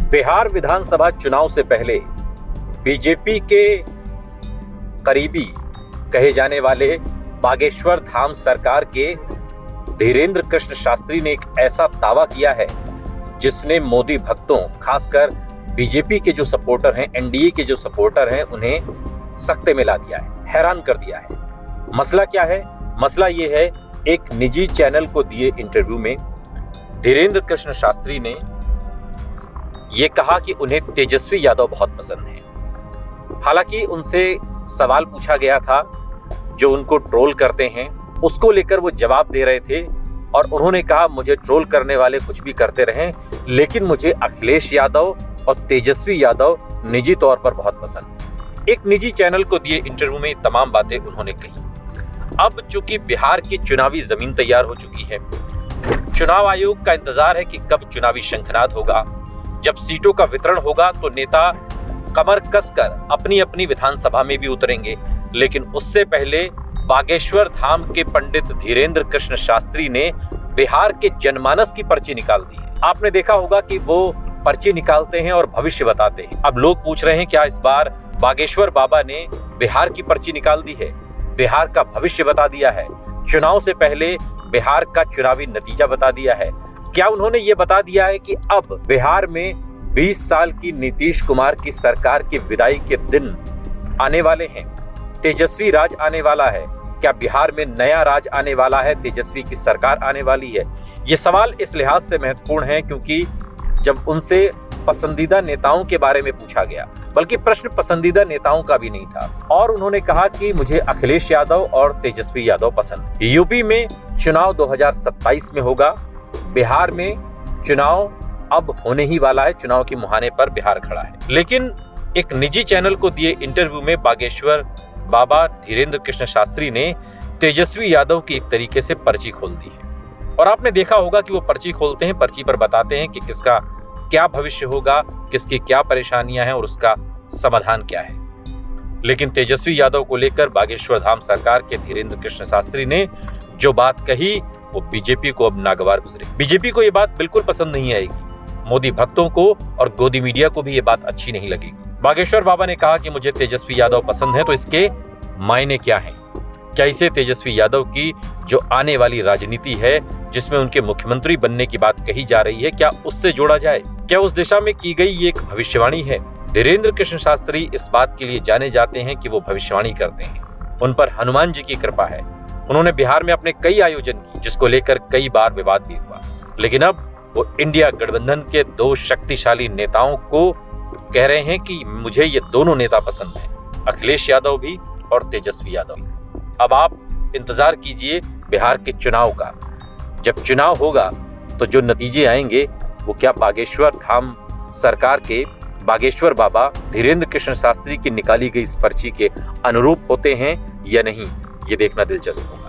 बिहार विधानसभा चुनाव से पहले बीजेपी के करीबी कहे जाने वाले बागेश्वर धाम सरकार के धीरेंद्र कृष्ण शास्त्री ने एक ऐसा दावा किया है जिसने मोदी भक्तों, खासकर बीजेपी के जो सपोर्टर हैं, एनडीए के जो सपोर्टर हैं, उन्हें सकते में ला दिया है, हैरान कर दिया है। मसला क्या है? मसला ये है, एक निजी चैनल को दिए इंटरव्यू में धीरेंद्र कृष्ण शास्त्री ने ये कहा कि उन्हें तेजस्वी यादव बहुत पसंद है। हालांकि उनसे सवाल पूछा गया था जो उनको ट्रोल करते हैं, उसको लेकर वो जवाब दे रहे थे और उन्होंने कहा मुझे ट्रोल करने वाले कुछ भी करते रहें, लेकिन मुझे अखिलेश यादव और तेजस्वी यादव निजी तौर पर बहुत पसंद है। एक निजी चैनल को दिए इंटरव्यू में तमाम बातें उन्होंने कही। अब चूंकि बिहार की चुनावी जमीन तैयार हो चुकी है, चुनाव आयोग का इंतजार है कि कब चुनावी शंखनाद होगा। जब सीटों का वितरण होगा तो नेता कमर कसकर अपनी अपनी विधानसभा में भी उतरेंगे, लेकिन उससे पहले बागेश्वर धाम के पंडित धीरेंद्र कृष्ण शास्त्री ने बिहार के जनमानस की पर्ची निकाल दी है। आपने देखा होगा कि वो पर्ची निकालते हैं और भविष्य बताते हैं। अब लोग पूछ रहे हैं क्या इस बार बागेश्वर बाबा ने बिहार की पर्ची निकाल दी है, बिहार का भविष्य बता दिया है, चुनाव से पहले बिहार का चुनावी नतीजा बता दिया है? क्या उन्होंने ये बता दिया है कि अब बिहार में 20 साल की नीतीश कुमार की सरकार की विदाई के दिन आने वाले हैं, तेजस्वी राज आने वाला है? क्या बिहार में नया राज आने वाला है, तेजस्वी की सरकार आने वाली है? ये सवाल इस लिहाज से महत्वपूर्ण है क्योंकि जब उनसे पसंदीदा नेताओं के बारे में पूछा गया, बल्कि प्रश्न पसंदीदा नेताओं का भी नहीं था, और उन्होंने कहा कि मुझे अखिलेश यादव और तेजस्वी यादव पसंद। यूपी में चुनाव 2027 में होगा, बिहार में चुनाव अब होने ही वाला है, चुनाव के मुहाने पर बिहार खड़ा है। लेकिन एक निजी चैनल को दिए इंटरव्यू में बागेश्वर बाबा धीरेंद्र कृष्ण शास्त्री ने तेजस्वी यादव की एक तरीके से पर्ची खोल दी है। और आपने देखा होगा कि वो पर्ची खोलते हैं, पर्ची पर बताते हैं कि किसका क्या भविष्य होगा, किसकी क्या परेशानियां हैं और उसका समाधान क्या है। लेकिन तेजस्वी यादव को लेकर बागेश्वर धाम सरकार के धीरेंद्र कृष्ण शास्त्री ने जो बात कही वो बीजेपी को अब नागवार गुजरी। बीजेपी को ये बात बिल्कुल पसंद नहीं आएगी, मोदी भक्तों को और गोदी मीडिया को भी ये बात अच्छी नहीं लगेगी। बागेश्वर बाबा ने कहा कि मुझे तेजस्वी यादव पसंद है, तो इसके मायने क्या हैं? क्या इसे तेजस्वी यादव की जो आने वाली राजनीति है जिसमें उनके मुख्यमंत्री बनने की बात कही जा रही है, क्या उससे जोड़ा जाए? क्या उस दिशा में की गई ये एक भविष्यवाणी है? धीरेंद्र कृष्ण शास्त्री इस बात के लिए जाने जाते हैं कि वो भविष्यवाणी करते हैं। उन पर हनुमान जी की कृपा है। उन्होंने बिहार में अपने कई आयोजन किए जिसको लेकर कई बार विवाद भी हुआ, लेकिन अब वो इंडिया गठबंधन के दो शक्तिशाली नेताओं को कह रहे हैं कि मुझे ये दोनों नेता पसंद हैं, अखिलेश यादव भी और तेजस्वी यादव भी। अब आप इंतजार कीजिए बिहार के चुनाव का। जब चुनाव होगा तो जो नतीजे आएंगे वो क्या बागेश्वर धाम सरकार के बागेश्वर बाबा धीरेंद्र कृष्ण शास्त्री की निकाली गई इस पर्ची के अनुरूप होते हैं या नहीं, ये देखना दिलचस्प होगा।